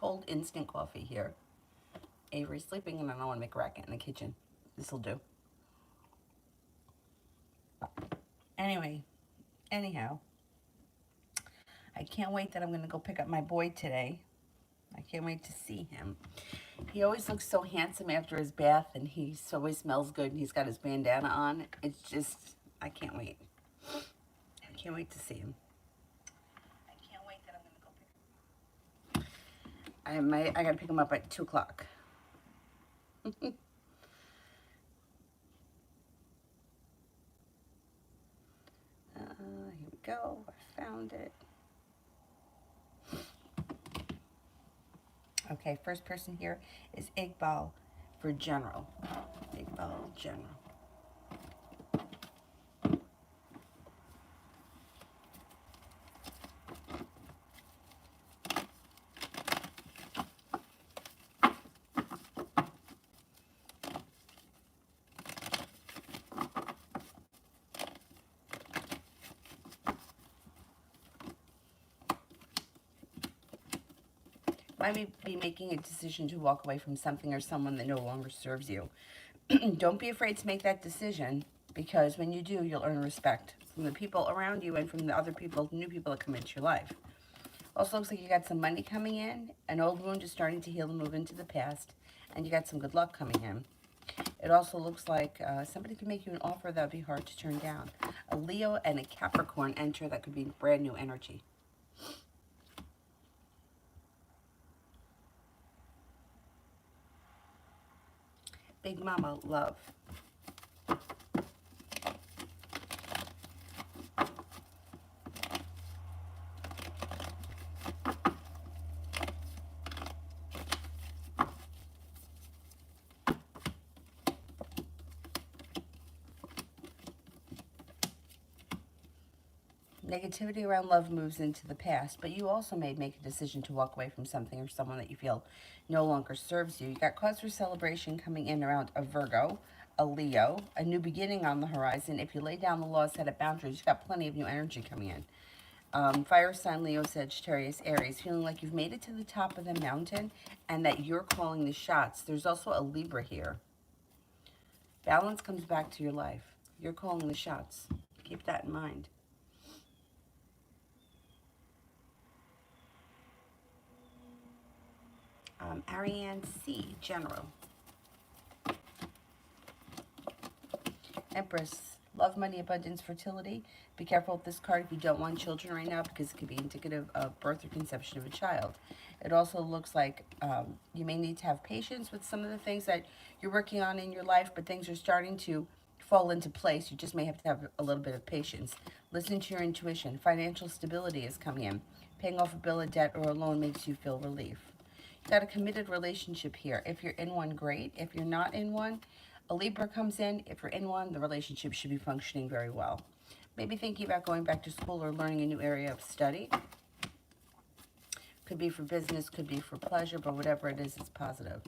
cold instant coffee here. Avery's sleeping and I don't want to make a racket in the kitchen. This'll do. Anyway, anyhow, I can't wait that I'm going to go pick up my boy today. I can't wait to see him. He always looks so handsome after his bath, and he always smells good, and he's got his bandana on. It's just, I can't wait. I can't wait to see him. I can't wait that I'm going to go pick him up. I got to pick him up at 2 o'clock. Here we go. I found it. Okay, first person here is Iqbal for general. Iqbal general. Might be making a decision to walk away from something or someone that no longer serves you. Don't be afraid to make that decision, because when you do, you'll earn respect from the people around you and from the other people, new people that come into your life. Also looks like you got some money coming in. An old wound is starting to heal and move into the past, and you got some good luck coming in. It also looks like somebody could make you an offer that would be hard to turn down. A Leo and a Capricorn enter. That could be brand new energy. Big Mama, love. Negativity around love moves into the past, but you also may make a decision to walk away from something or someone that you feel no longer serves you. You got cause for celebration coming in around a Virgo, a Leo, a new beginning on the horizon. If you lay down the law, set up boundaries, you've got plenty of new energy coming in. Fire sign, Leo, Sagittarius, Aries, feeling like you've made it to the top of the mountain and that you're calling the shots. There's also a Libra here. Balance comes back to your life. You're calling the shots. Keep that in mind. Ariane C, general. Empress, love, money, abundance, fertility. Be careful with this card if you don't want children right now, because it could be indicative of birth or conception of a child. It also looks like you may need to have patience with some of the things that you're working on in your life, but things are starting to fall into place. You just may have to have a little bit of patience. Listen to your intuition. Financial stability is coming in. Paying off a bill of debt or a loan makes you feel relief. Got a committed relationship here. If you're in one, great. If you're not in one, a Libra comes in. If you're in one, the relationship should be functioning very well. Maybe thinking about going back to school or learning a new area of study. Could be for business, could be for pleasure, but whatever it is, it's positive.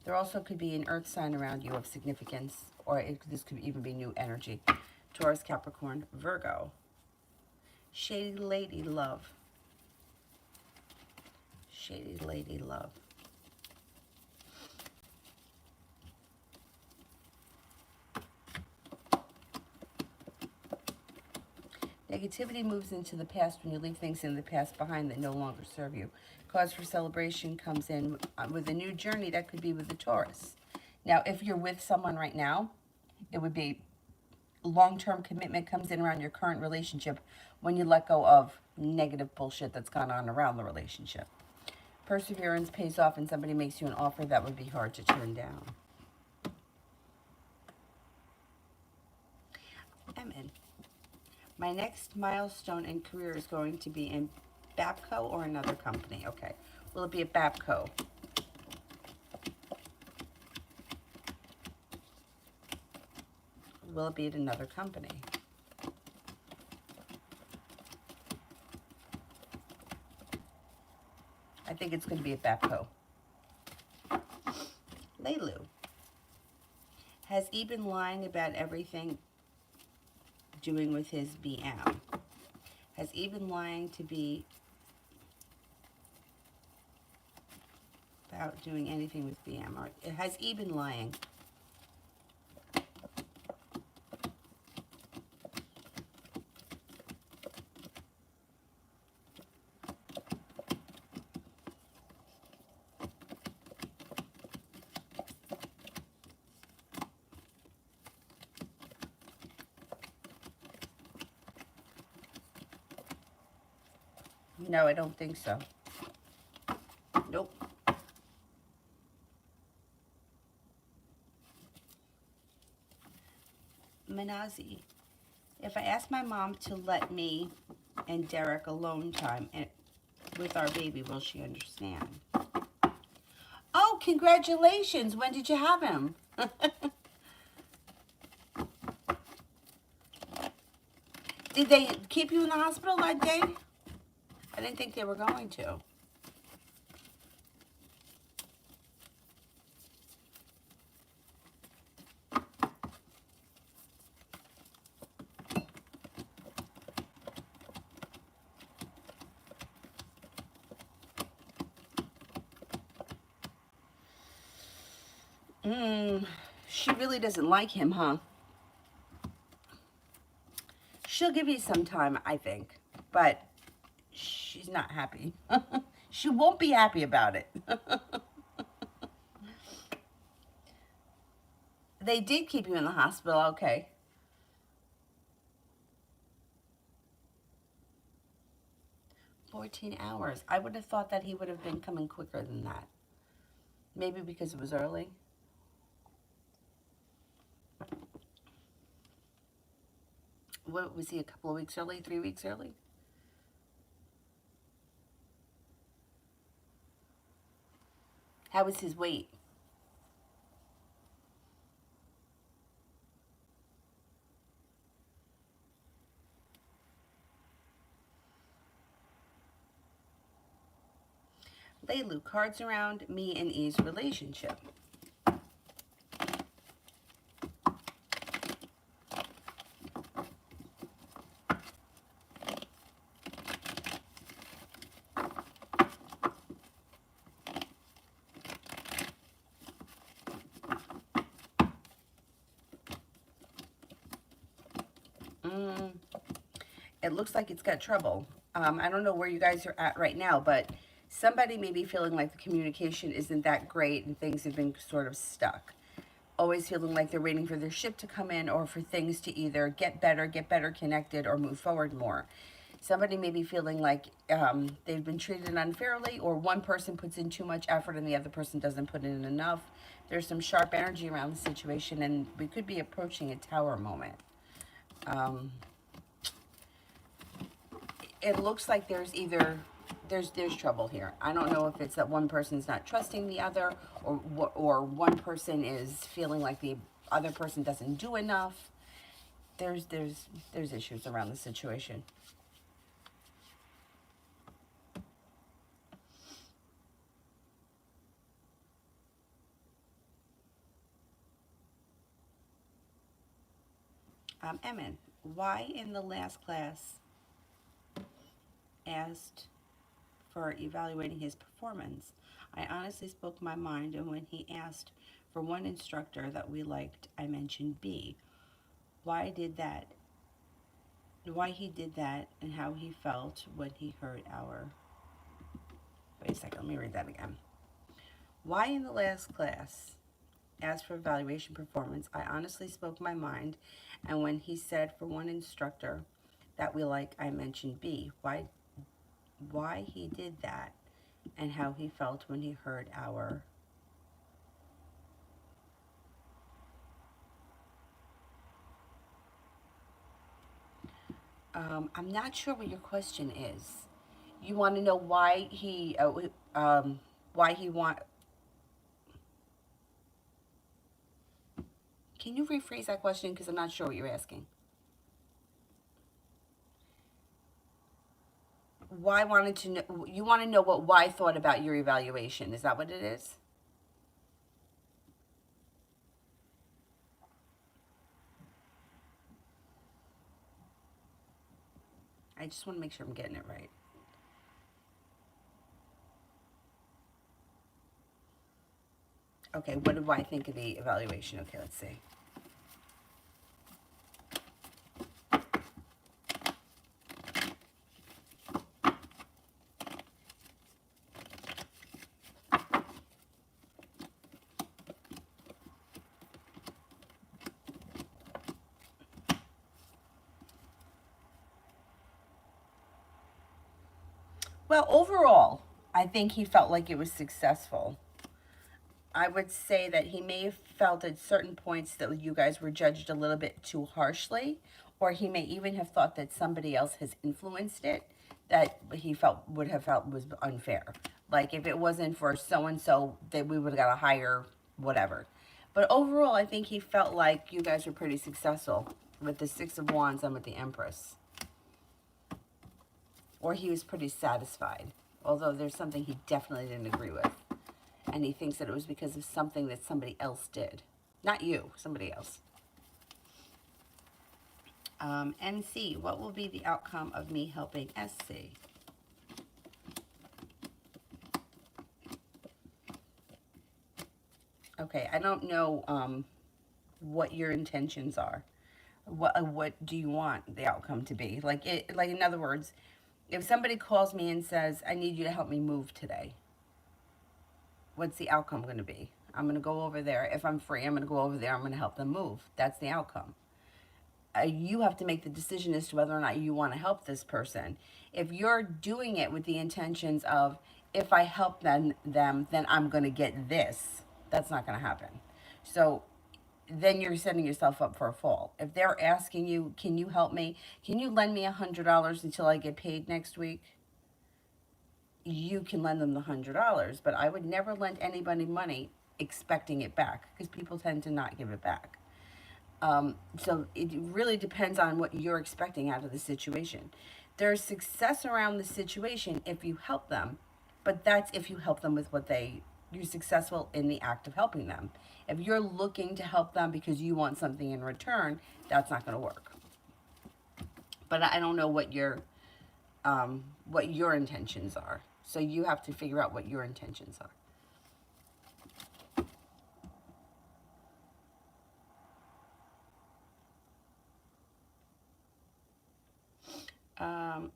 There also could be an earth sign around you of significance, or this could even be new energy. Taurus, Capricorn, Virgo. Shady Lady, love. Shady Lady, love. Negativity moves into the past when you leave things in the past behind that no longer serve you. Cause for celebration comes in with a new journey. That could be with the Taurus. Now, if you're with someone right now, it would be long-term commitment comes in around your current relationship when you let go of negative bullshit that's gone on around the relationship. Perseverance pays off and somebody makes you an offer that would be hard to turn down. I'm in. My next milestone in career is going to be in Babco or another company. Okay. Will it be at Babco? Will it be at another company? I think it's going to be at Babco. Leilu. Has he been lying about everything doing with his BM? Has he been lying to be without doing anything with BM. Or has E been lying? No, I don't think so. Nope. Manazi, if I ask my mom to let me and Derek alone time with our baby, will she understand? Oh, congratulations. When did you have him? Did they keep you in the hospital that day? I didn't think they were going to. She really doesn't like him, huh? She'll give you some time, I think, but she's not happy. She won't be happy about it. They did keep you in the hospital, okay. "14 hours. I would have thought that he would have been coming quicker than that. Maybe because it was early. What was he, a couple of weeks early, 3 weeks early? How was his weight? Leilu, cards around me and E's relationship. It looks like it's got trouble. I don't know where you guys are at right now, but somebody may be feeling like the communication isn't that great and things have been sort of stuck. Always feeling like they're waiting for their ship to come in or for things to either get better connected, or move forward more. Somebody may be feeling like they've been treated unfairly, or one person puts in too much effort and the other person doesn't put in enough. There's some sharp energy around the situation, and we could be approaching a tower moment. It looks like there's trouble here. I don't know if it's that one person's not trusting the other, or one person is feeling like the other person doesn't do enough. There's issues around the situation. Emin, why in the last class asked for evaluating his performance? I honestly spoke my mind, and when he asked for one instructor that we liked, I mentioned B. Why he did that, and how he felt when he heard our... Wait a second, let me read that again. Why in the last class asked for evaluation performance, I honestly spoke my mind, and when he said for one instructor that we like, I mentioned B. Why he did that, and how he felt when he heard our... I'm not sure what your question is. You want to know why he want... Can you rephrase that question, because I'm not sure what you're asking. Why wanted to know... You want to know what why thought about your evaluation. Is that what it is? I just want to make sure I'm getting it right. Okay, what do I think of the evaluation? Okay, let's see. Well, overall, I think he felt like it was successful. I would say that he may have felt at certain points that you guys were judged a little bit too harshly, or he may even have thought that somebody else has influenced it that he felt would have felt was unfair. Like if it wasn't for so and so, that we would have got a higher whatever. But overall, I think he felt like you guys were pretty successful with the Six of Wands and with the Empress. Or he was pretty satisfied, although there's something he definitely didn't agree with. And he thinks that it was because of something that somebody else did. Not you, somebody else. NC, what will be the outcome of me helping SC? Okay, I don't know what your intentions are. What do you want the outcome to be? Like in other words, if somebody calls me and says, I need you to help me move today, what's the outcome going to be? I'm going to go over there. If I'm free, I'm going to go over there. I'm going to help them move. That's the outcome. You have to make the decision as to whether or not you want to help this person. If you're doing it with the intentions of, if I help them then I'm going to get this, that's not going to happen. So then you're setting yourself up for a fall. If they're asking you, can you help me? Can you lend me $100 until I get paid next week? You can lend them the $100, but I would never lend anybody money expecting it back because people tend to not give it back. So it really depends on what you're expecting out of the situation. There's success around the situation if you help them, but that's if you help them with you're successful in the act of helping them. If you're looking to help them because you want something in return, that's not going to work. But I don't know what your intentions are. So you have to figure out what your intentions are.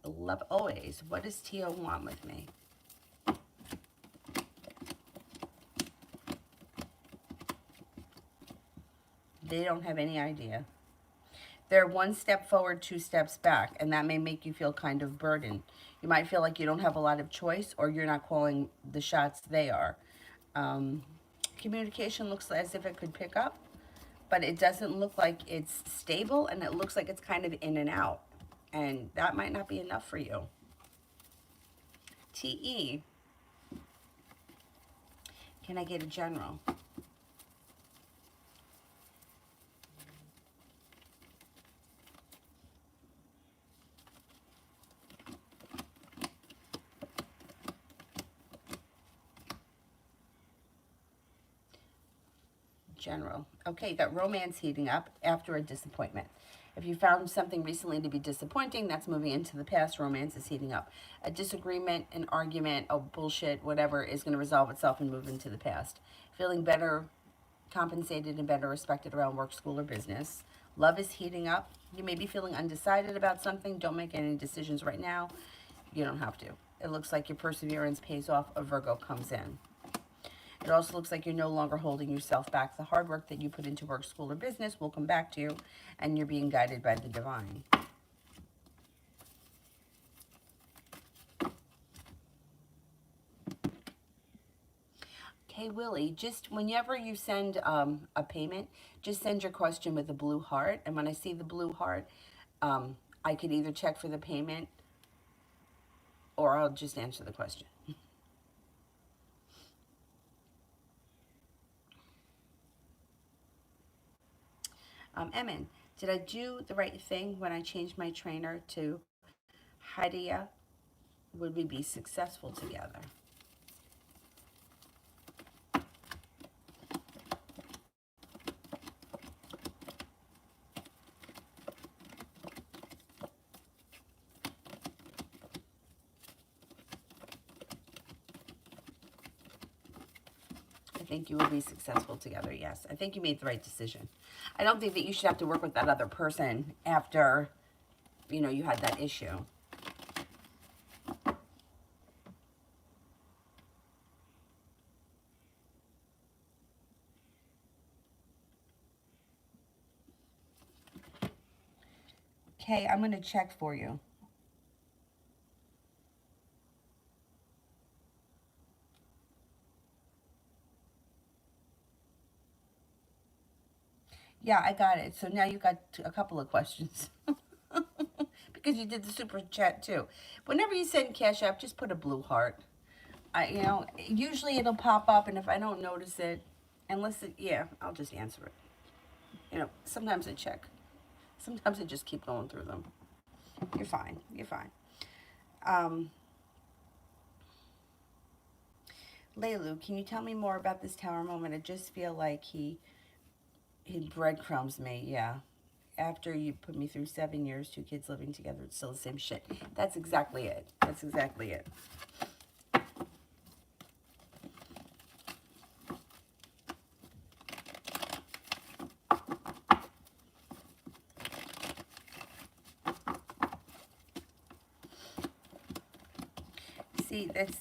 Love always. What does Tio want with me? They don't have any idea. They're one step forward, two steps back, and that may make you feel kind of burdened. You might feel like you don't have a lot of choice, or you're not calling the shots they are. Communication looks as if it could pick up, but it doesn't look like it's stable, and it looks like it's kind of in and out. And that might not be enough for you. TE. Can I get a general? General. Okay, got romance heating up after a disappointment. If you found something recently to be disappointing, that's moving into the past. Romance is heating up. A disagreement, an argument, a bullshit, whatever, is going to resolve itself and move into the past. Feeling better compensated and better respected around work, school, or business. Love is heating up. You may be feeling undecided about something. Don't make any decisions right now. You don't have to. It looks like your perseverance pays off. A Virgo comes in. It also looks like you're no longer holding yourself back. The hard work that you put into work, school, or business will come back to you, and you're being guided by the divine. Okay, Willie, just whenever you send a payment, just send your question with a blue heart. And when I see the blue heart, I could either check for the payment or I'll just answer the question. Emin, did I do the right thing when I changed my trainer to Hadia? Would we be successful together? think you will be successful together, yes. I think you made the right decision. I don't think that you should have to work with that other person after, you know, you had that issue. Okay, I'm going to check for you. Yeah, I got it. So now you got a couple of questions. Because you did the super chat too. Whenever you send Cash App, just put a blue heart. You know, usually it'll pop up, and if I don't notice it, unless it, yeah, I'll just answer it. You know, sometimes I check. Sometimes I just keep going through them. You're fine. You're fine. Leilu, can you tell me more about this tower moment? I just feel like he breadcrumbs me. Yeah. After you put me through 7 years, 2 kids living together, it's still the same shit. That's exactly it. That's exactly it. See, that's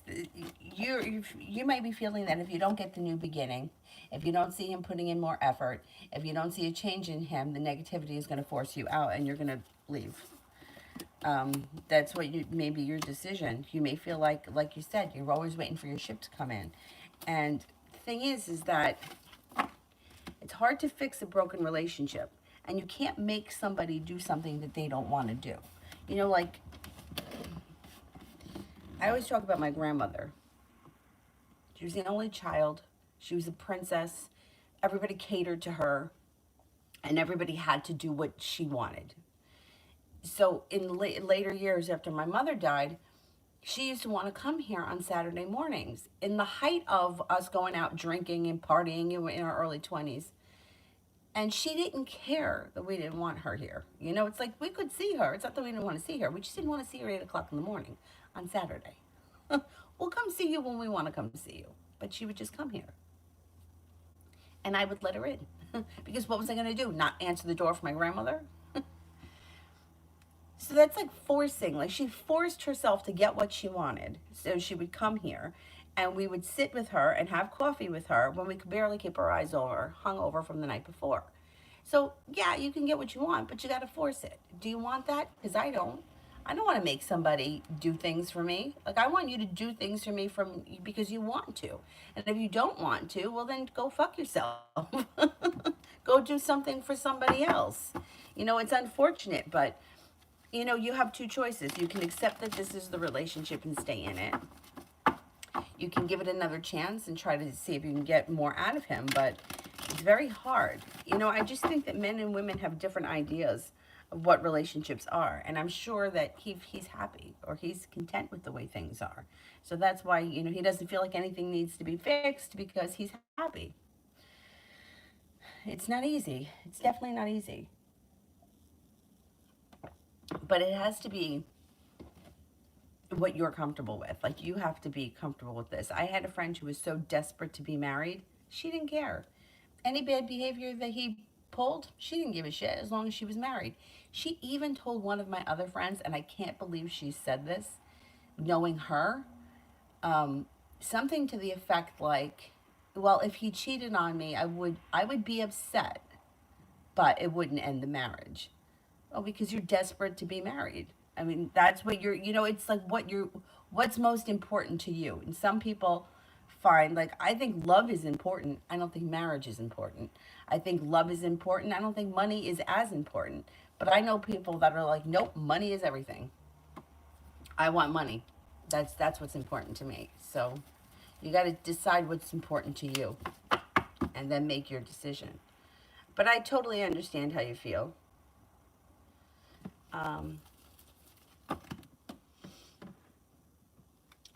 you might be feeling that if you don't get the new beginning, if you don't see him putting in more effort, if you don't see a change in him, the negativity is going to force you out, and you're going to leave. That's what maybe your decision. You may feel like you said, you're always waiting for your ship to come in, and the thing is that it's hard to fix a broken relationship, and you can't make somebody do something that they don't want to do. You know, like I always talk about my grandmother. She was the only child. She was a princess. Everybody catered to her, and everybody had to do what she wanted. So in later years after my mother died, she used to want to come here on Saturday mornings in the height of us going out drinking and partying in our early 20s. And she didn't care that we didn't want her here. You know, it's like we could see her. It's not that we didn't want to see her. We just didn't want to see her 8 o'clock in the morning on Saturday. We'll come see you when we want to come see you. But she would just come here. And I would let her in. Because what was I going to do? Not answer the door for my grandmother? So that's like forcing. Like she forced herself to get what she wanted. So she would come here and we would sit with her and have coffee with her when we could barely keep our eyes over, hung over from the night before. So yeah, you can get what you want, but you got to force it. Do you want that? Because I don't. I don't want to make somebody do things for me. Like I want you to do things for me because you want to. And if you don't want to, well then go fuck yourself. Go do something for somebody else. You know, it's unfortunate, but you know, you have 2 choices. You can accept that this is the relationship and stay in it. You can give it another chance and try to see if you can get more out of him, but it's very hard. You know, I just think that men and women have different ideas of what relationships are, and I'm sure that he's happy or he's content with the way things are. So that's why, you know, he doesn't feel like anything needs to be fixed because he's happy. It's not easy. It's definitely not easy. But it has to be what you're comfortable with. Like you have to be comfortable with this. I had a friend who was so desperate to be married, she didn't care. Any bad behavior that he pulled, she didn't give a shit as long as she was married. She even told one of my other friends, and I can't believe she said this, knowing her, something to the effect like, well, if he cheated on me, I would be upset, but it wouldn't end the marriage. Oh, because you're desperate to be married. I mean, that's what you know, it's like what's most important to you. And some people find, like, I think love is important. I don't think marriage is important. I think love is important. I don't think money is as important. But I know people that are like, nope, money is everything. I want money. That's what's important to me. So you got to decide what's important to you and then make your decision. But I totally understand how you feel. Um,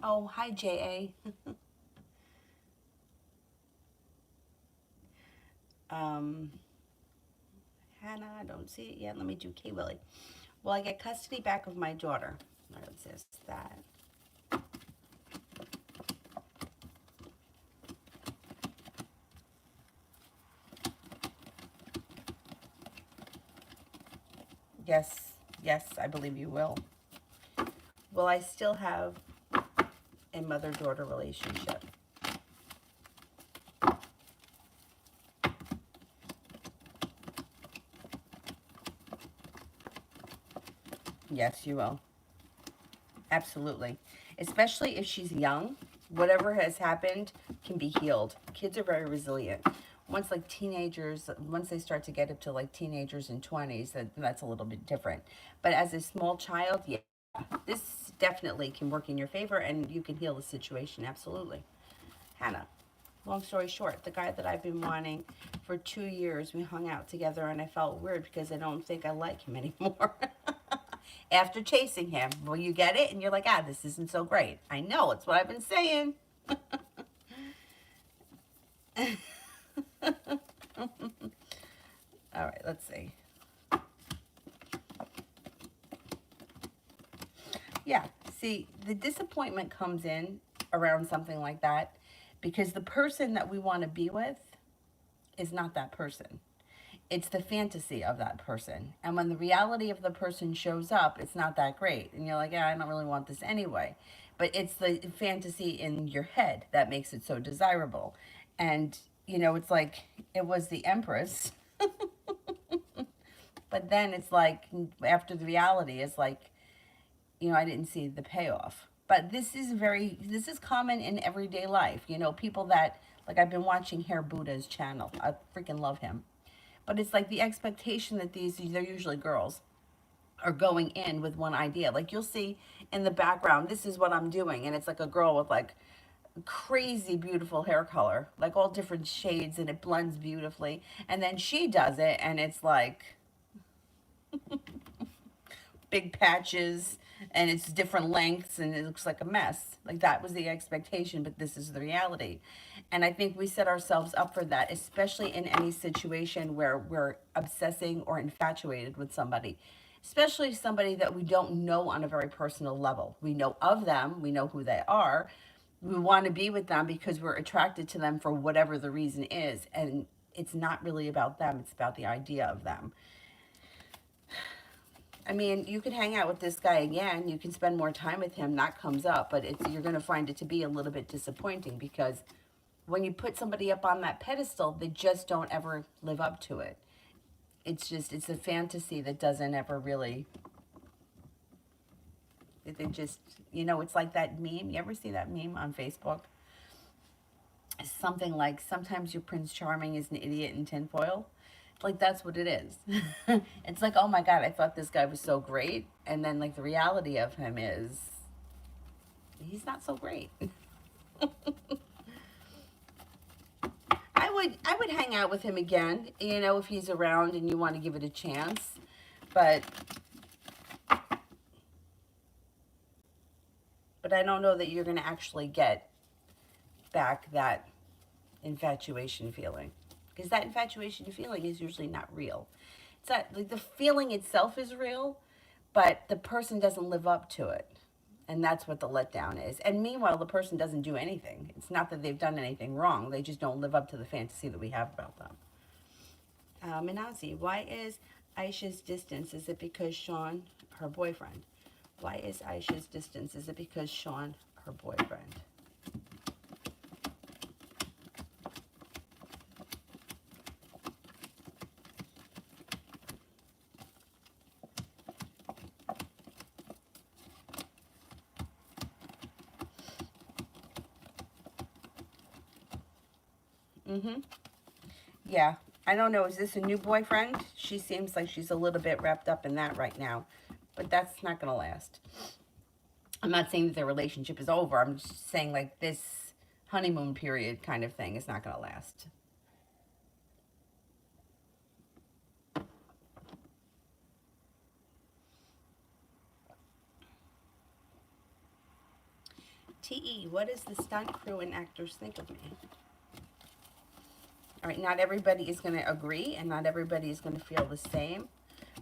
oh, hi, JA. um, Hannah, I don't see it yet. Let me do K Willie. Will I get custody back of my daughter? What's this? That. Yes, yes, I believe you will. Will I still have a mother-daughter relationship? Yes, you will. Absolutely. Especially if she's young. Whatever has happened can be healed. Kids are very resilient. Once like teenagers, once they start to get up to like teenagers and 20s, that's a little bit different. But as a small child, yeah, this definitely can work in your favor and you can heal the situation. Absolutely. Hannah, long story short, the guy that I've been wanting for 2 years, we hung out together and I felt weird because I don't think I like him anymore. After chasing him, well, you get it and you're like, ah, this isn't so great. I know, it's what I've been saying. All right, let's see. Yeah, see, the disappointment comes in around something like that because the person that we want to be with is not that person. It's the fantasy of that person. And when the reality of the person shows up, it's not that great. And you're like, yeah, I don't really want this anyway. But it's the fantasy in your head that makes it so desirable. And, you know, it's like it was the Empress. But then it's like, after the reality, it's like, you know, I didn't see the payoff. But this is common in everyday life. You know, people that, like I've been watching Hair Buddha's channel. I freaking love him. But it's like the expectation that they're usually girls, are going in with one idea. Like you'll see in the background, this is what I'm doing. And it's like a girl with like crazy beautiful hair color, like all different shades and it blends beautifully. And then she does it and it's like big patches and it's different lengths and it looks like a mess. Like that was the expectation, but this is the reality. And I think we set ourselves up for that, especially in any situation where we're obsessing or infatuated with somebody, especially somebody that we don't know on a very personal level. We know of them, we know who they are. We want to be with them because we're attracted to them for whatever the reason is. And it's not really about them, it's about the idea of them. I mean, you could hang out with this guy again. You can spend more time with him. That comes up, but you're going to find it to be a little bit disappointing because when you put somebody up on that pedestal, they just don't ever live up to it. It's a fantasy that doesn't ever really. They just, you know, it's like that meme. You ever see that meme on Facebook? It's something like sometimes your Prince Charming is an idiot in tinfoil. Like that's what it is. It's like, oh my god, I thought this guy was so great, and then like the reality of him is he's not so great. I would hang out with him again, you know, if he's around and you want to give it a chance. But I don't know that you're going to actually get back that infatuation feeling. Because that infatuation feeling is usually not real. It's not like the feeling itself is real, but the person doesn't live up to it. And that's what the letdown is. And meanwhile, the person doesn't do anything. It's not that they've done anything wrong. They just don't live up to the fantasy that we have about them. Minazi, why is Aisha's distance? Is it because Sean, her boyfriend? Why is Aisha's distance? Is it because Sean, her boyfriend? Mm-hmm. Yeah. I don't know. Is this a new boyfriend? She seems like she's a little bit wrapped up in that right now. But that's not going to last. I'm not saying that their relationship is over. I'm just saying like this honeymoon period kind of thing is not going to last. TE, what does the stunt crew and actors think of me? All right, not everybody is going to agree and not everybody is going to feel the same.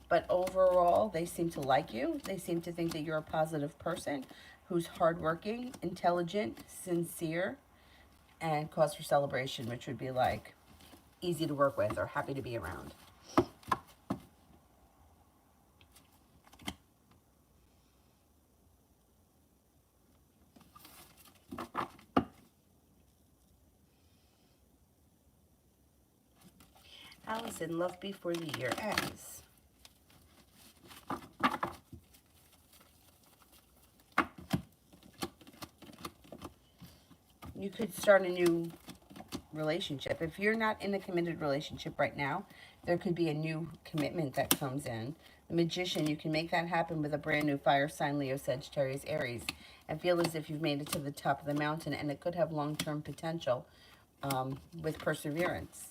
But overall, they seem to like you. They seem to think that you're a positive person who's hardworking, intelligent, sincere, and cause for celebration, which would be like easy to work with or happy to be around. Allison, love before the year ends. You could start a new relationship. If you're not in a committed relationship right now, there could be a new commitment that comes in. The Magician, you can make that happen with a brand new fire sign, Leo, Sagittarius, Aries, and feel as if you've made it to the top of the mountain, and it could have long-term potential with perseverance.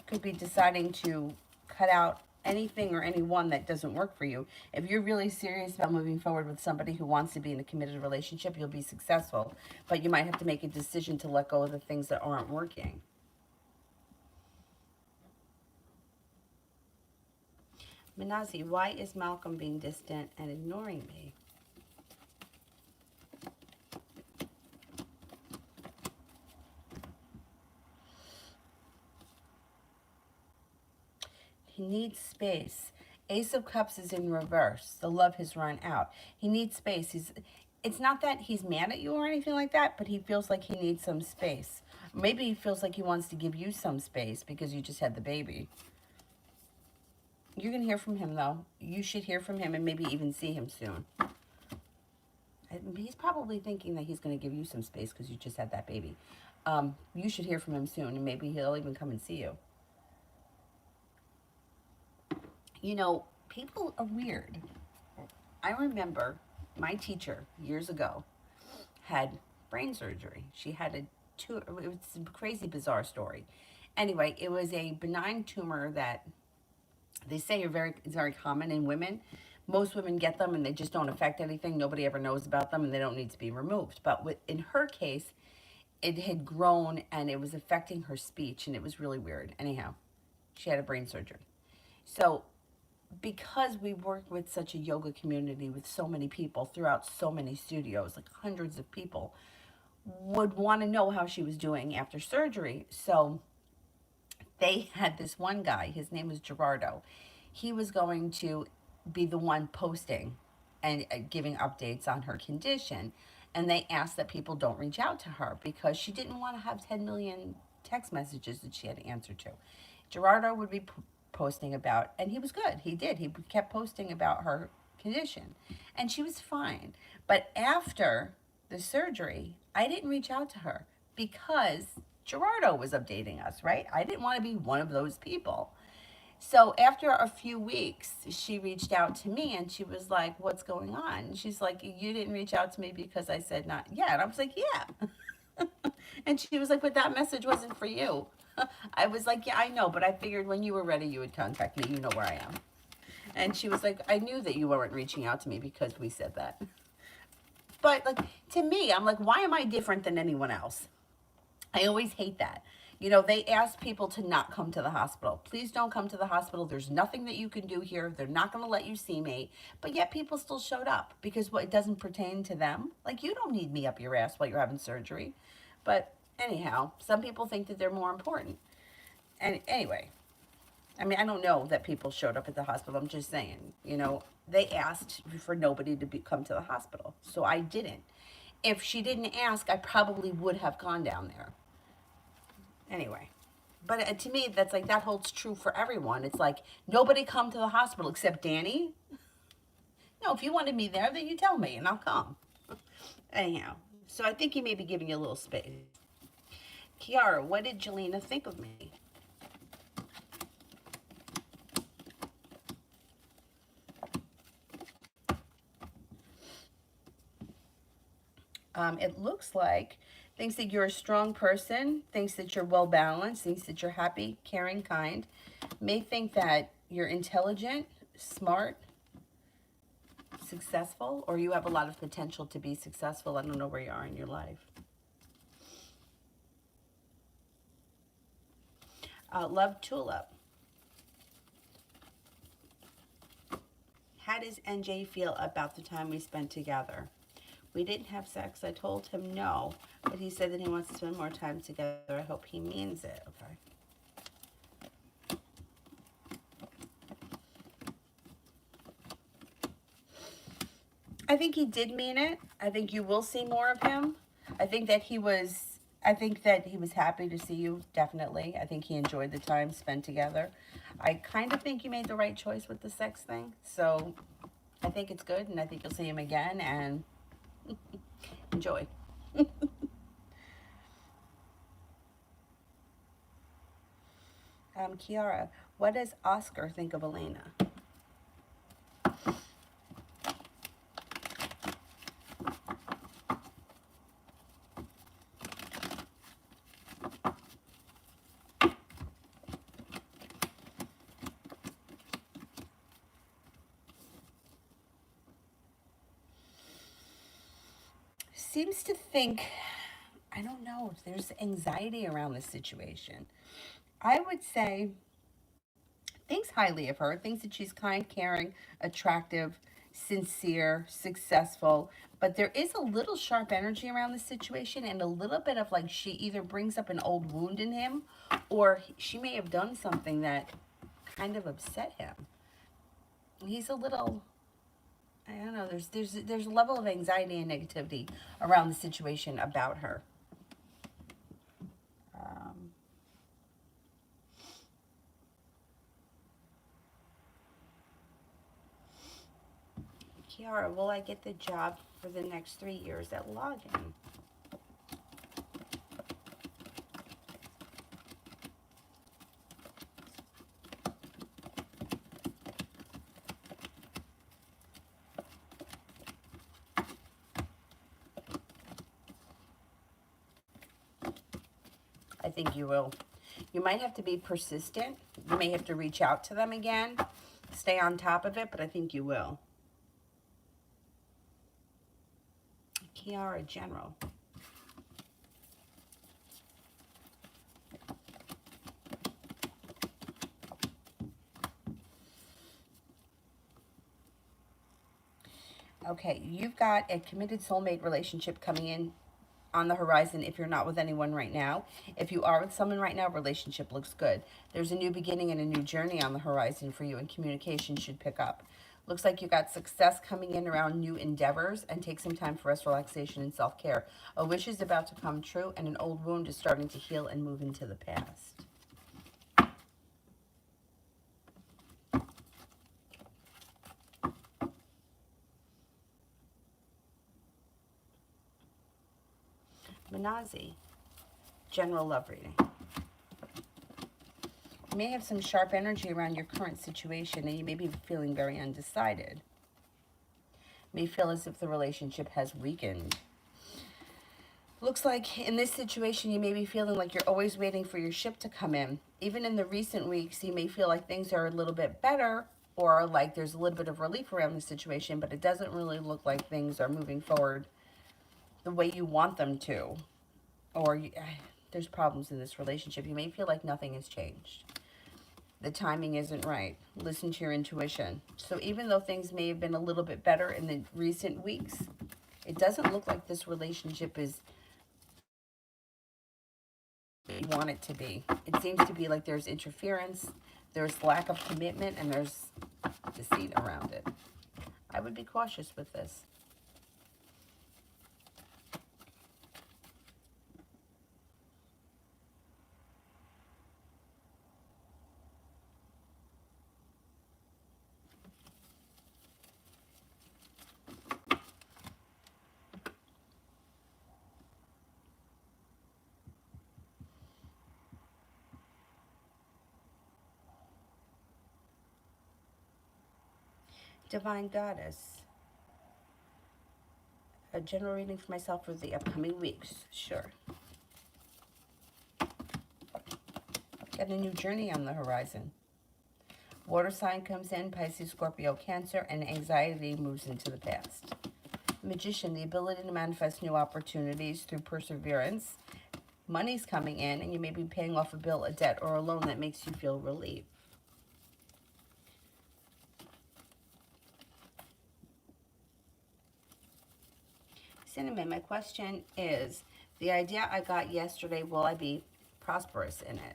Could be deciding to cut out anything or anyone that doesn't work for you. If you're really serious about moving forward with somebody who wants to be in a committed relationship, you'll be successful. But you might have to make a decision to let go of the things that aren't working. Minazi, why is Malcolm being distant and ignoring me? He needs space. Ace of Cups is in reverse. The love has run out. He needs space. It's not that he's mad at you or anything like that, but he feels like he needs some space. Maybe he feels like he wants to give you some space because you just had the baby. You're going to hear from him, though. You should hear from him and maybe even see him soon. He's probably thinking that he's going to give you some space because you just had that baby. You should hear from him soon, and maybe he'll even come and see you. You know, people are weird. I remember my teacher years ago had brain surgery. She had it was a crazy, bizarre story. Anyway, it was a benign tumor that they say it's very common in women. Most women get them and they just don't affect anything. Nobody ever knows about them and they don't need to be removed. But in her case, it had grown and it was affecting her speech and it was really weird. Anyhow, she had a brain surgery. So because we work with such a yoga community with so many people throughout so many studios, like hundreds of people, would want to know how she was doing after surgery. So they had this one guy, his name was Gerardo. He was going to be the one posting and giving updates on her condition. And they asked that people don't reach out to her because she didn't want to have 10 million text messages that she had to answer to. Gerardo would be posting about, and he was good. He did. He kept posting about her condition. And she was fine. But after the surgery, I didn't reach out to her because Gerardo was updating us, right? I didn't want to be one of those people. So after a few weeks, she reached out to me and she was like, what's going on? And she's like, you didn't reach out to me because I said not yet. And I was like, yeah. And she was like, but that message wasn't for you. I was like, yeah, I know, but I figured when you were ready, you would contact me. You know where I am. And she was like, I knew that you weren't reaching out to me because we said that. But like, to me, I'm like, why am I different than anyone else? I always hate that. You know, they ask people to not come to the hospital. Please don't come to the hospital. There's nothing that you can do here. They're not going to let you see me. But yet people still showed up because what, it doesn't pertain to them. Like, you don't need me up your ass while you're having surgery. But anyhow, some people think that they're more important. And anyway, I mean, I don't know that people showed up at the hospital. I'm just saying, you know, they asked for nobody to come to the hospital. So I didn't. If she didn't ask, I probably would have gone down there. Anyway, but to me, that's like, that holds true for everyone. It's like, nobody come to the hospital except Danny. No, if you wanted me there, then you tell me and I'll come. Anyhow, so I think he may be giving you a little space. Kiara, what did Jelena think of me? It looks like thinks that you're a strong person, thinks that you're well balanced, thinks that you're happy, caring, kind, may think that you're intelligent, smart, successful, or you have a lot of potential to be successful. I don't know where you are in your life. Love Tulip. How does NJ feel about the time we spent together? We didn't have sex. I told him no, but he said that he wants to spend more time together. I hope he means it. Okay. I think he did mean it. I think you will see more of him. I think that he was I think that he was happy to see you, definitely. I think he enjoyed the time spent together. I kind of think you made the right choice with the sex thing. So I think it's good, and I think you'll see him again, and enjoy. Kiara, what does Oscar think of Elena? Seems to think, I don't know, there's anxiety around this situation. I would say thinks highly of her, thinks that she's kind, caring, attractive, sincere, successful. But there is a little sharp energy around the situation, and a little bit of like she either brings up an old wound in him, or she may have done something that kind of upset him. He's a little, I don't know, there's a level of anxiety and negativity around the situation about her. Um, Kiara, will I get the job for the next 3 years at Login? I think you will. You might have to be persistent. You may have to reach out to them again. Stay on top of it, but I think you will. Kiara, General. Okay, you've got a committed soulmate relationship coming in on the horizon if you're not with anyone right now. If you are with someone right now, relationship looks good. There's a new beginning and a new journey on the horizon for you, and communication should pick up. Looks like you got success coming in around new endeavors, and take some time for rest, relaxation, and self-care. A wish is about to come true, and an old wound is starting to heal and move into the past. Manazi, general love reading. You may have some sharp energy around your current situation, and you may be feeling very undecided. You may feel as if the relationship has weakened. Looks like in this situation, you may be feeling like you're always waiting for your ship to come in. Even in the recent weeks, you may feel like things are a little bit better, or like there's a little bit of relief around the situation, but it doesn't really look like things are moving forward the way you want them to. Or there's problems in this relationship. You may feel like nothing has changed. The timing isn't right. Listen to your intuition. So even though things may have been a little bit better in the recent weeks, it doesn't look like this relationship is what you want it to be. It seems to be like there's interference, there's lack of commitment, and there's deceit around it. I would be cautious with this. Divine Goddess. A general reading for myself for the upcoming weeks. Sure. Got a new journey on the horizon. Water sign comes in, Pisces, Scorpio, Cancer, and anxiety moves into the past. Magician, the ability to manifest new opportunities through perseverance. Money's coming in, and you may be paying off a bill, a debt, or a loan that makes you feel relief. Cinnamon, my question is, the idea I got yesterday, will I be prosperous in it?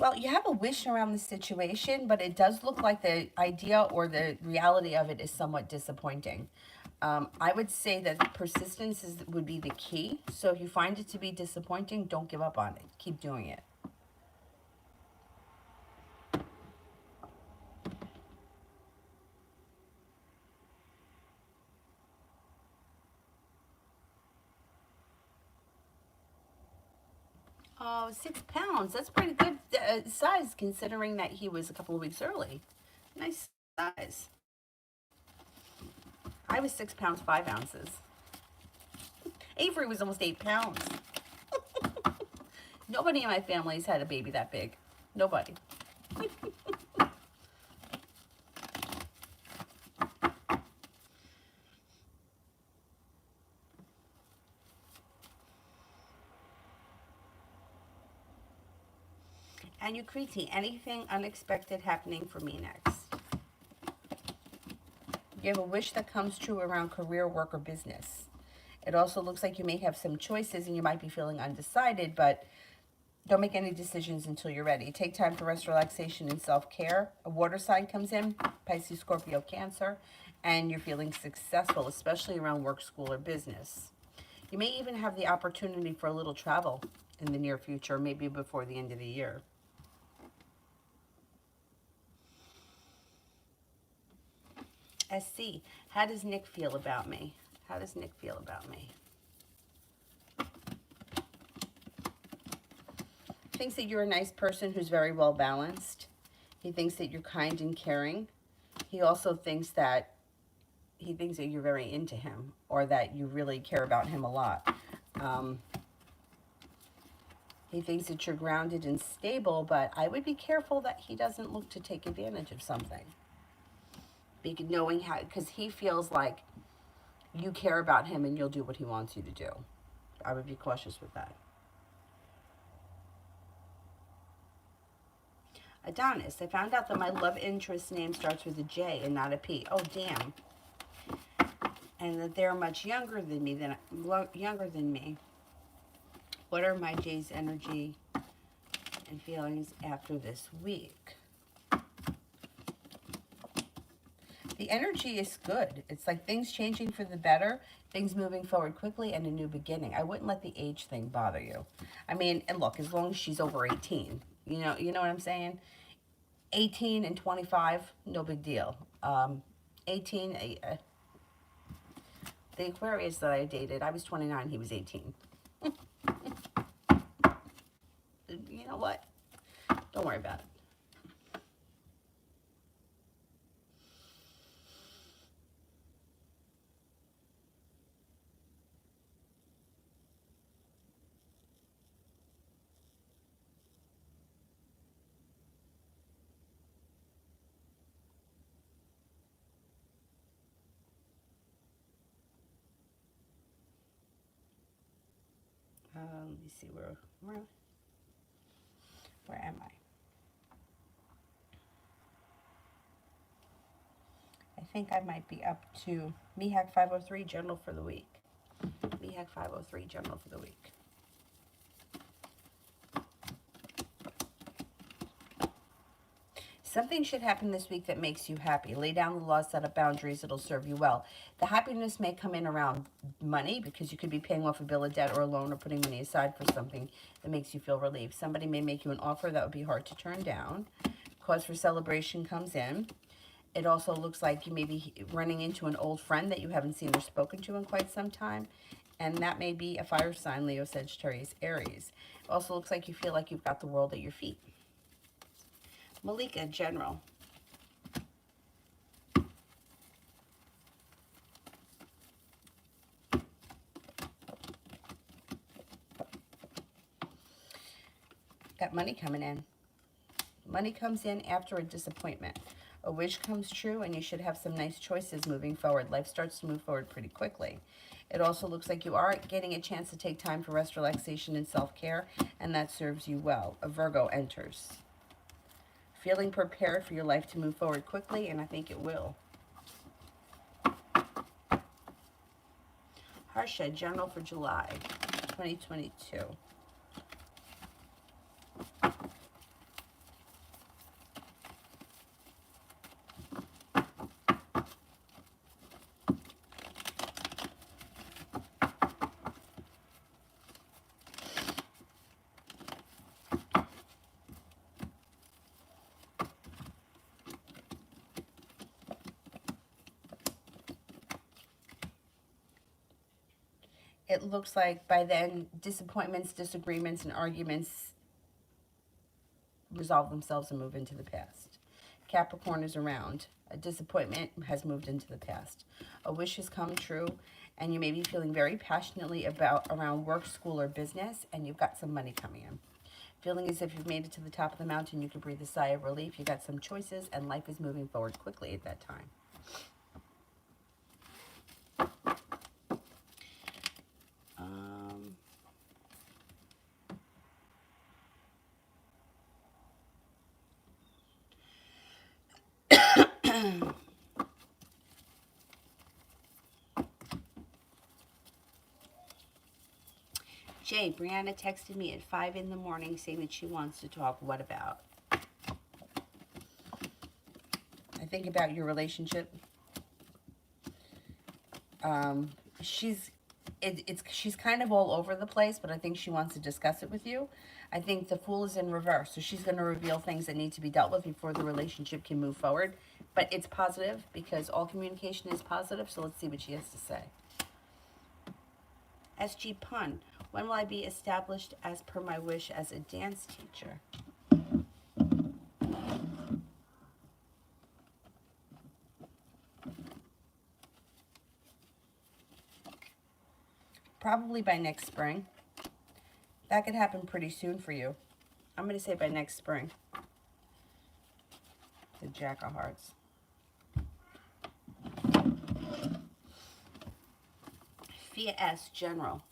Well, you have a wish around the situation, but it does look like the idea or the reality of it is somewhat disappointing. I would say that persistence would be the key. So if you find it to be disappointing, don't give up on it. Keep doing it. 6 pounds. That's pretty good size considering that he was a couple of weeks early. Nice size. I was 6 pounds, 5 ounces. Avery was almost 8 pounds. Nobody in my family's had a baby that big. Nobody. And you Kriti, anything unexpected happening for me next? You have a wish that comes true around career, work, or business. It also looks like you may have some choices and you might be feeling undecided, but don't make any decisions until you're ready. Take time for rest, relaxation, and self-care. A water sign comes in, Pisces, Scorpio, Cancer, and you're feeling successful, especially around work, school, or business. You may even have the opportunity for a little travel in the near future, maybe before the end of the year. SC, how does Nick feel about me? How does Nick feel about me? Thinks that you're a nice person who's very well balanced. He thinks that you're kind and caring. He also thinks that you're very into him, or that you really care about him a lot. He thinks that you're grounded and stable, but I would be careful that he doesn't look to take advantage of something. Knowing how, because he feels like you care about him and you'll do what he wants you to do. I would be cautious with that. Adonis, I found out that my love interest name starts with a J and not a P. Oh, damn. And that they're much younger than me. What are my J's energy and feelings after this week? The energy is good. It's like things changing for the better, things moving forward quickly, and a new beginning. I wouldn't let the age thing bother you. I mean, and look, as long as she's over 18, you know what I'm saying? 18 and 25, no big deal. 18, the Aquarius that I dated, I was 29, he was 18. You know what? Don't worry about it. Let me see, where am I? I think I might be up to MEHAC 503 general for the week. MEHAC 503 general for the week. Something should happen this week that makes you happy. Lay down the law, set up boundaries. It'll serve you well. The happiness may come in around money because you could be paying off a bill of debt or a loan or putting money aside for something that makes you feel relieved. Somebody may make you an offer that would be hard to turn down. Cause for celebration comes in. It also looks like you may be running into an old friend that you haven't seen or spoken to in quite some time. And that may be a fire sign, Leo, Sagittarius, Aries. It also looks like you feel like you've got the world at your feet. Malika, general. Got money coming in. Money comes in after a disappointment. A wish comes true and you should have some nice choices moving forward. Life starts to move forward pretty quickly. It also looks like you are getting a chance to take time for rest, relaxation, and self-care, and that serves you well. A Virgo enters. Feeling prepared for your life to move forward quickly, and I think it will. Harsha, general for July 2022. it looks like by then disappointments, disagreements, and arguments resolve themselves and move into the past. Capricorn is around. A disappointment has moved into the past. A wish has come true, and you may be feeling very passionately around work, school, or business, and you've got some money coming in. Feeling as if you've made it to the top of the mountain, you can breathe a sigh of relief. You got some choices, and life is moving forward quickly at that time. Jay, Brianna texted me at 5 in the morning saying that she wants to talk. What about? I think about your relationship. She's kind of all over the place, but I think she wants to discuss it with you. I think the Fool is in reverse, so she's going to reveal things that need to be dealt with before the relationship can move forward. But it's positive because all communication is positive, so let's see what she has to say. SG Pun, when will I be established as per my wish as a dance teacher? Probably by next spring. That could happen pretty soon for you. I'm going to say by next spring. The Jack of Hearts. Fia S, General.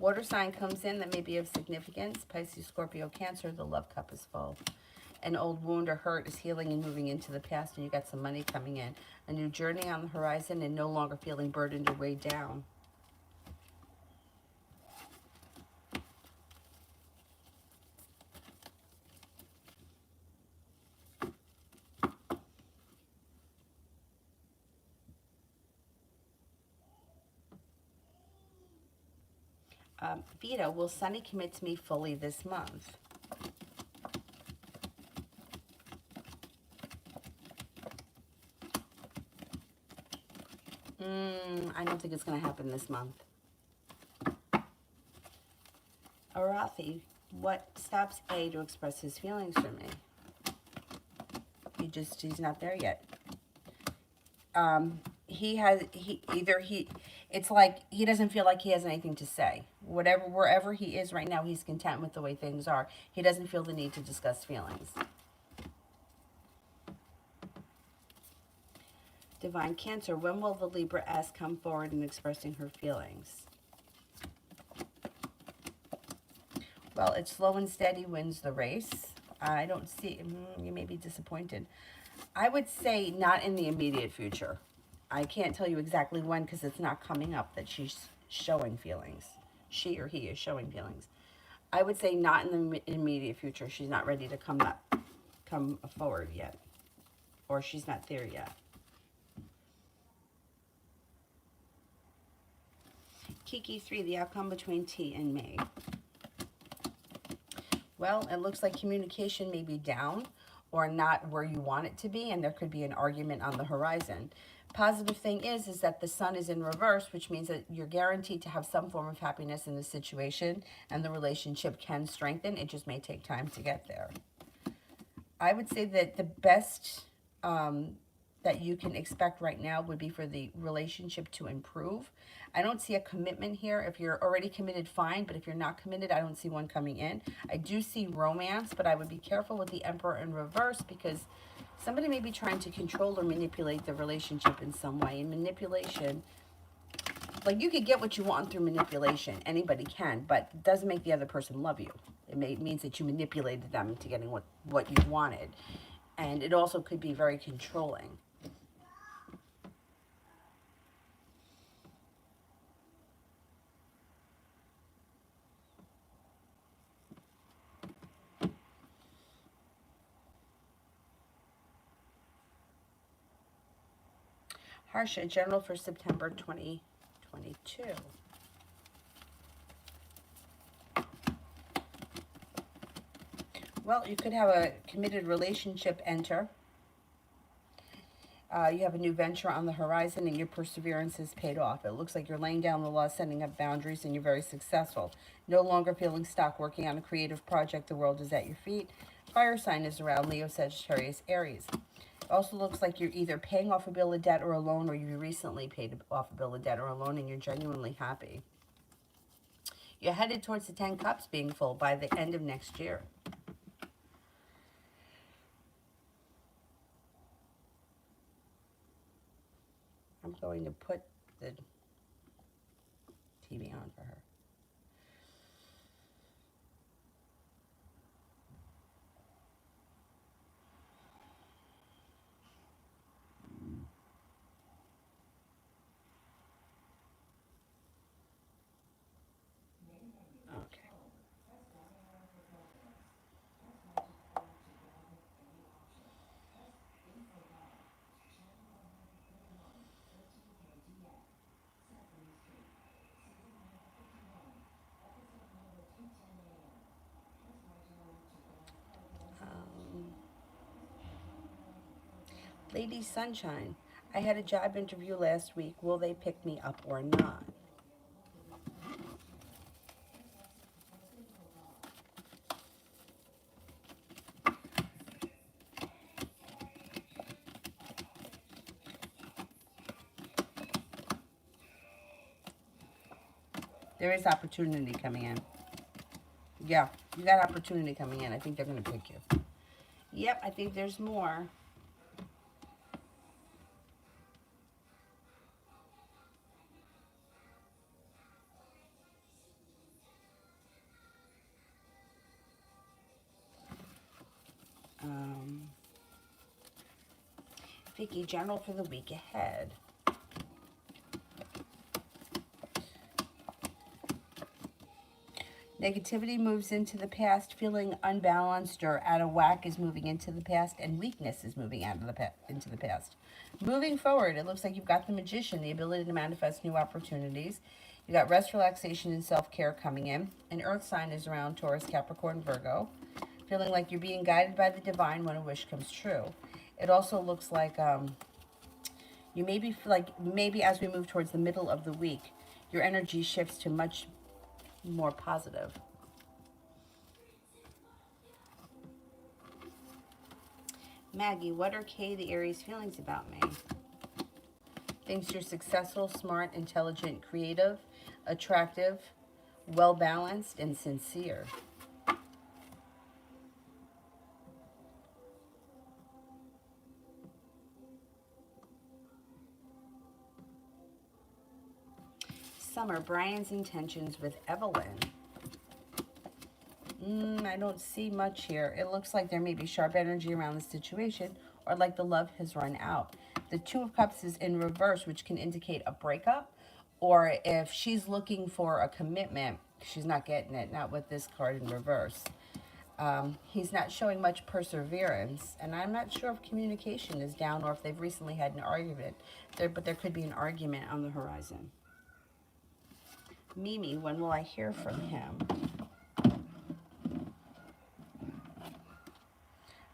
Water sign comes in that may be of significance. Pisces, Scorpio, Cancer, the love cup is full. An old wound or hurt is healing and moving into the past, and you got some money coming in. A new journey on the horizon and no longer feeling burdened or weighed down. Vito, will Sunny commit to me fully this month? I don't think it's going to happen this month. Arathi, what stops A to express his feelings for me? He's not there yet. It's like he doesn't feel like he has anything to say. Wherever he is right now, he's content with the way things are. He doesn't feel the need to discuss feelings. Divine Cancer, when will the Libra S come forward in expressing her feelings? Well, it's slow and steady wins the race. I don't see, you may be disappointed. I would say not in the immediate future. I can't tell you exactly when because it's not coming up that she's showing feelings. She or he is showing feelings. I would say not in the immediate future. She's not ready to come forward yet. Or she's not there yet. Kiki 3, the outcome between T and me. Well, it looks like communication may be down or not where you want it to be, and there could be an argument on the horizon. Positive thing is that the sun is in reverse, which means that you're guaranteed to have some form of happiness in the situation, and the relationship can strengthen. It just may take time to get there. I would say that the best that you can expect right now would be for the relationship to improve. I don't see a commitment here. If you're already committed, fine. But if you're not committed, I don't see one coming in. I do see romance, but I would be careful with the Emperor in reverse because somebody may be trying to control or manipulate the relationship in some way. And manipulation, like you could get what you want through manipulation. Anybody can, but it doesn't make the other person love you. It means that you manipulated them into getting what you wanted. And it also could be very controlling. Harsha, general for September 2022. Well, you could have a committed relationship enter. You have a new venture on the horizon and your perseverance has paid off. It looks like you're laying down the law, setting up boundaries, and you're very successful. No longer feeling stuck working on a creative project. The world is at your feet. Fire sign is around Leo, Sagittarius, Aries. It also looks like you're either paying off a bill of debt or a loan, or you recently paid off a bill of debt or a loan, and you're genuinely happy. You're headed towards the 10 Cups being full by the end of next year. I'm going to put the TV on for her. Okay. Lady Sunshine, I had a job interview last week. Will they pick me up or not? There is opportunity coming in. Yeah, you got opportunity coming in. I think they're going to pick you. Yep, I think there's more. Vicky, general for the week ahead. Negativity moves into the past, feeling unbalanced or out of whack is moving into the past, and weakness is moving out of the into the past. Moving forward, it looks like you've got the Magician, the ability to manifest new opportunities. You got rest, relaxation, and self-care coming in. An earth sign is around Taurus, Capricorn, Virgo. Feeling like you're being guided by the divine when a wish comes true. It also looks like you maybe as we move towards the middle of the week, your energy shifts to much more positive. Maggie, what are Kay the Aries feelings about me? Thinks you're successful, smart, intelligent, creative, attractive, well-balanced, and sincere. Summer, Brian's intentions with Evelyn. I don't see much here. It looks like there may be sharp energy around the situation, or like the love has run out. The Two of Cups is in reverse, which can indicate a breakup, or if she's looking for a commitment, she's not getting it, not with this card in reverse. He's not showing much perseverance, and I'm not sure if communication is down or if they've recently had an argument. But there could be an argument on the horizon. Mimi, when will I hear from him?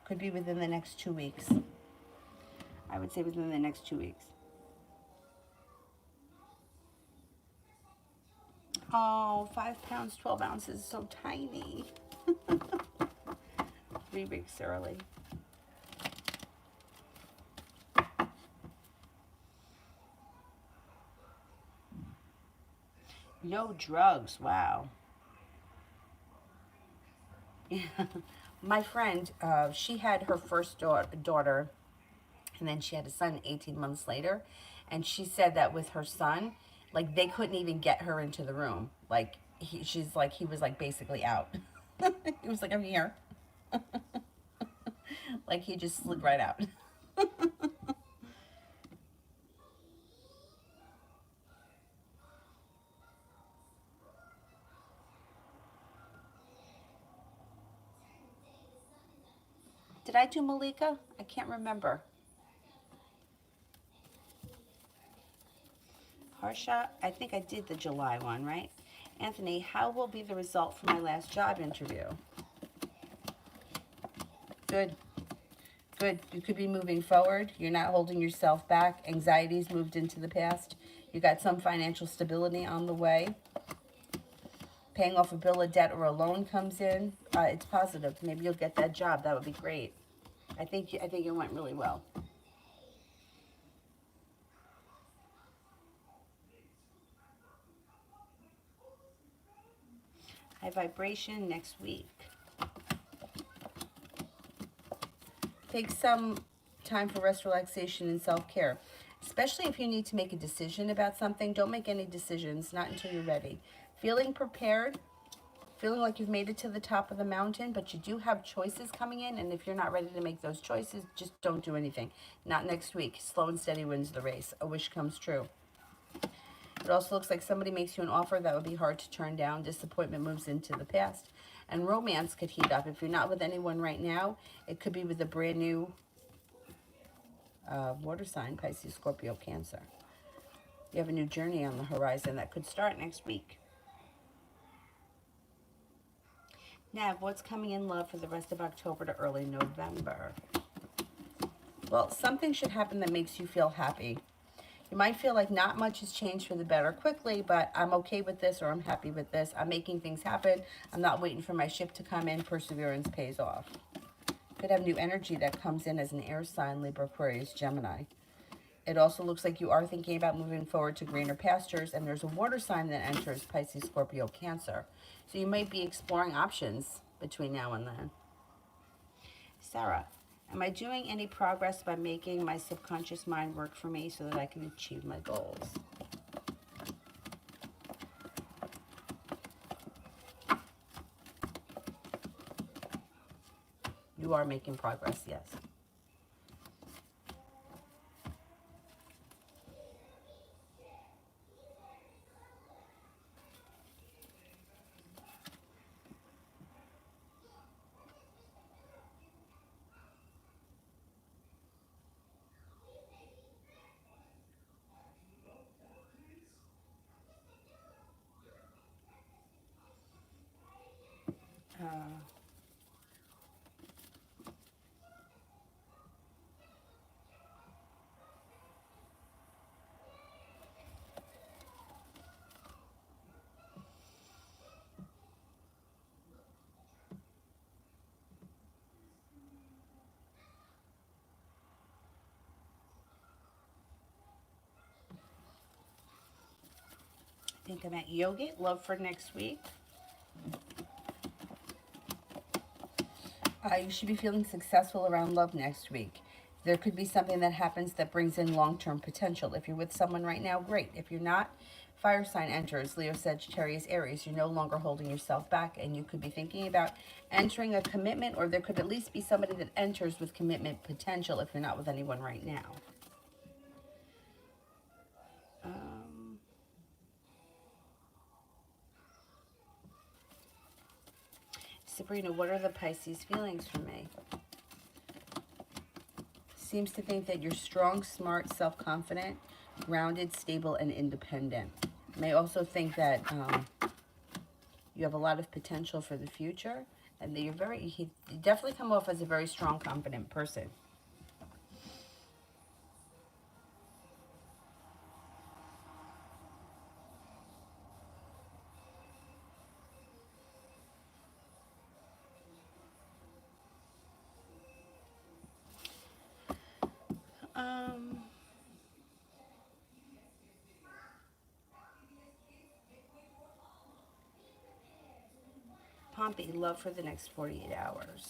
Could be within the next 2 weeks. I would say within the next 2 weeks. Oh, 5 pounds, 12 ounces, so tiny. 3 weeks early. No drugs, wow. My friend, she had her first daughter, and then she had a son 18 months later, and she said that with her son, like, they couldn't even get her into the room. Like, he was like basically out. He was like, I'm here. Like, he just slid right out. Did I do Malika? I can't remember. Harsha, I think I did the July one, right? Anthony, how will be the result for my last job interview? Good. Good. You could be moving forward. You're not holding yourself back. Anxiety's moved into the past. You got some financial stability on the way. Paying off a bill of debt or a loan comes in. It's positive. Maybe you'll get that job. That would be great. I think it went really well. High vibration next week. Take some time for rest, relaxation, and self-care. Especially if you need to make a decision about something, don't make any decisions, not until you're ready. Feeling prepared, feeling like you've made it to the top of the mountain, but you do have choices coming in, and if you're not ready to make those choices, just don't do anything. Not next week. Slow and steady wins the race. A wish comes true. It also looks like somebody makes you an offer that would be hard to turn down. Disappointment moves into the past. And romance could heat up. If you're not with anyone right now, it could be with a brand new water sign, Pisces, Scorpio, Cancer. You have a new journey on the horizon that could start next week. Now, what's coming in love for the rest of October to early November? Well, something should happen that makes you feel happy. You might feel like not much has changed for the better quickly, but I'm okay with this, or I'm happy with this. I'm making things happen. I'm not waiting for my ship to come in. Perseverance pays off. Could have new energy that comes in as an air sign, Libra, Aquarius, Gemini. It also looks like you are thinking about moving forward to greener pastures, and there's a water sign that enters, Pisces, Scorpio, Cancer. So you might be exploring options between now and then. Sarah, am I doing any progress by making my subconscious mind work for me so that I can achieve my goals? You are making progress, yes. I think I'm at yoga. Love for next week. You should be feeling successful around love next week. There could be something that happens that brings in long-term potential. If you're with someone right now, great. If you're not, fire sign enters, Leo, Sagittarius, Aries. You're no longer holding yourself back, and you could be thinking about entering a commitment, or there could at least be somebody that enters with commitment potential if you're not with anyone right now. Sabrina, what are the Pisces feelings for me? Seems to think that you're strong, smart, self-confident, grounded, stable, and independent. May also think that you have a lot of potential for the future, and that you definitely come off as a very strong, confident person. Pompey, love for the next 48 hours.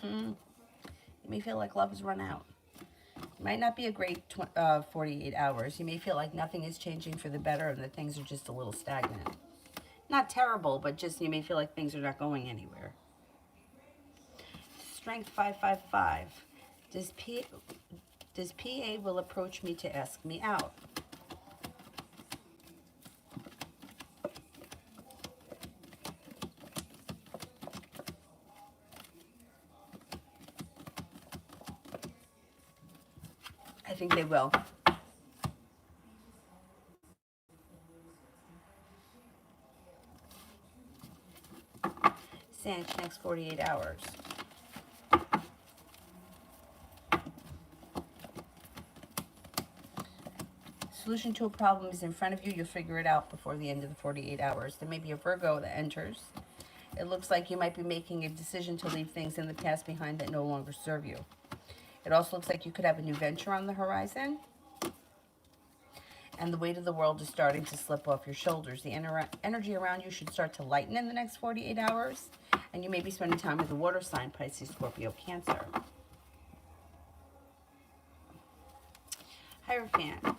You may feel like love has run out. It might not be a great 48 hours. You may feel like nothing is changing for the better and that things are just a little stagnant. Not terrible, but just you may feel like things are not going anywhere. Strength 555. Does PA will approach me to ask me out? I think they will. cinch next 48 hours. Solution to a problem is in front of you. You'll figure it out before the end of the 48 hours. There may be a Virgo that enters. It looks like you might be making a decision to leave things in the past behind that no longer serve you. It also looks like you could have a new venture on the horizon. And the weight of the world is starting to slip off your shoulders. The energy around you should start to lighten in the next 48 hours. And you may be spending time with the water sign, Pisces, Scorpio, Cancer. Hierophant.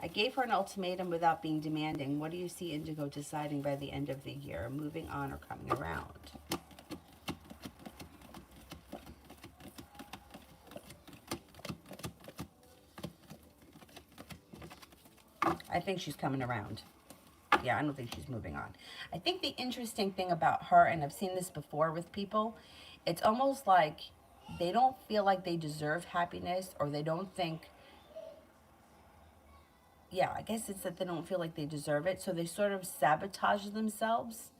I gave her an ultimatum without being demanding. What do you see Indigo deciding by the end of the year? Moving on or coming around? I think she's coming around. Yeah, I don't think she's moving on. I think the interesting thing about her, and I've seen this before with people, it's almost like they don't feel like they deserve happiness, or they don't think, yeah, I guess it's that they don't feel like they deserve it. So they sort of sabotage themselves.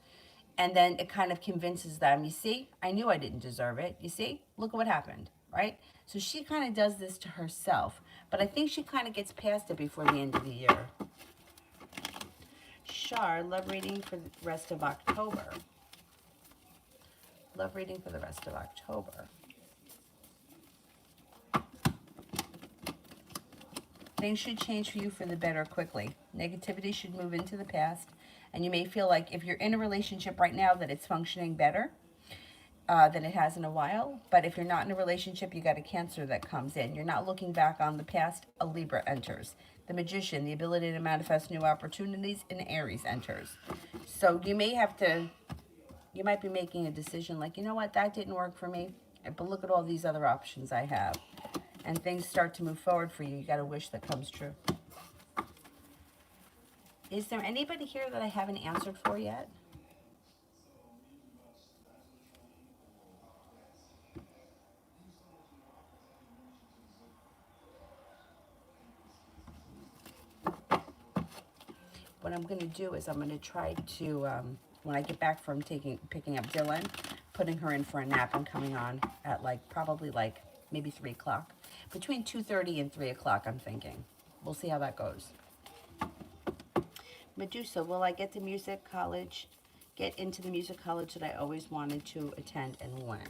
And then it kind of convinces them, you see, I knew I didn't deserve it. You see, look at what happened, right? So she kind of does this to herself. But I think she kind of gets past it before the end of the year. Shar, love reading for the rest of October. Love reading for the rest of October. Things should change for you for the better quickly. Negativity should move into the past. And you may feel like if you're in a relationship right now that it's functioning better than it has in a while. But if you're not in a relationship, you got a Cancer that comes in. You're not looking back on the past. A Libra enters. The Magician, the ability to manifest new opportunities, and Aries enters. So you may have to, you might be making a decision like, you know what, that didn't work for me. But look at all these other options I have. And things start to move forward for you. You got a wish that comes true. Is there anybody here that I haven't answered for yet? What I'm going to do is I'm going to try to, when I get back from picking up Dylan, putting her in for a nap and coming on at probably maybe 3 o'clock. Between 2:30 and 3 o'clock, I'm thinking. We'll see how that goes. Medusa, will I get into the music college that I always wanted to attend, and when?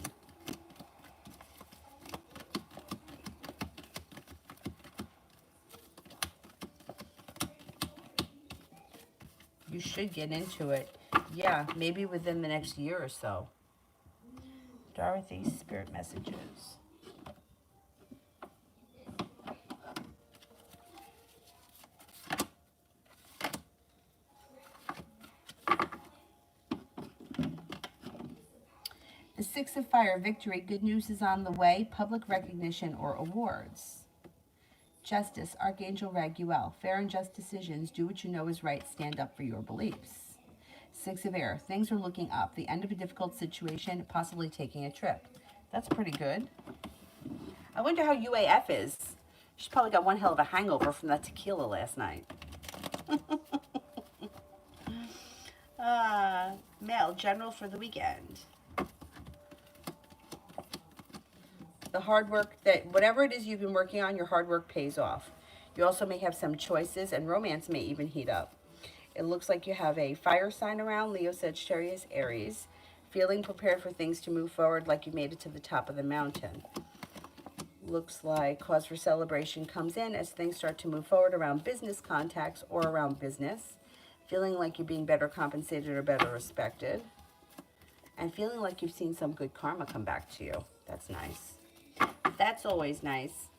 You should get into it. Yeah, maybe within the next year or so. Dorothy, spirit messages. The Six of Fire, victory, good news is on the way, public recognition or awards. Justice, Archangel Raguel, fair and just decisions, do what you know is right, stand up for your beliefs. Six of Air, things are looking up, the end of a difficult situation, possibly taking a trip. That's pretty good. I wonder how UAF is. She's probably got one hell of a hangover from that tequila last night. Male, general for the weekend. The hard work, that whatever it is you've been working on, your hard work pays off. You also may have some choices, and romance may even heat up. It looks like you have a fire sign around, Leo, Sagittarius, Aries. Feeling prepared for things to move forward like you made it to the top of the mountain. Looks like cause for celebration comes in as things start to move forward around business contacts or around business. Feeling like you're being better compensated or better respected. And feeling like you've seen some good karma come back to you. That's nice. That's always nice.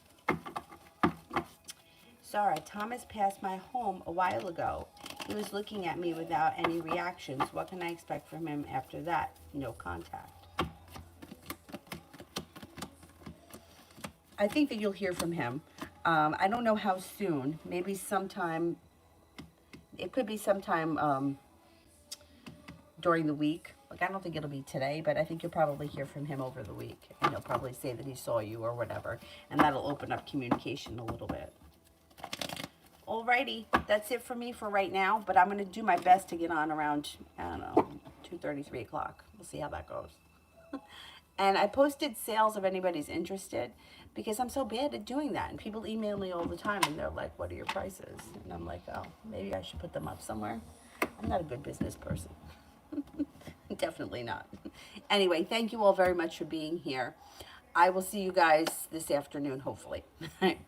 Sorry, Thomas passed my home a while ago. He was looking at me without any reactions. What can I expect from him after that? No contact. I think that you'll hear from him. I don't know how soon. Maybe sometime. It could be sometime during the week. Like, I don't think it'll be today, but I think you'll probably hear from him over the week. And he'll probably say that he saw you or whatever. And that'll open up communication a little bit. Alrighty, that's it for me for right now. But I'm going to do my best to get on around, I don't know, 2:30, 3 o'clock. We'll see how that goes. And I posted sales if anybody's interested because I'm so bad at doing that. And people email me all the time and they're like, what are your prices? And I'm like, oh, maybe I should put them up somewhere. I'm not a good business person. Definitely not. Anyway, thank you all very much for being here. I will see you guys this afternoon, hopefully. Bye.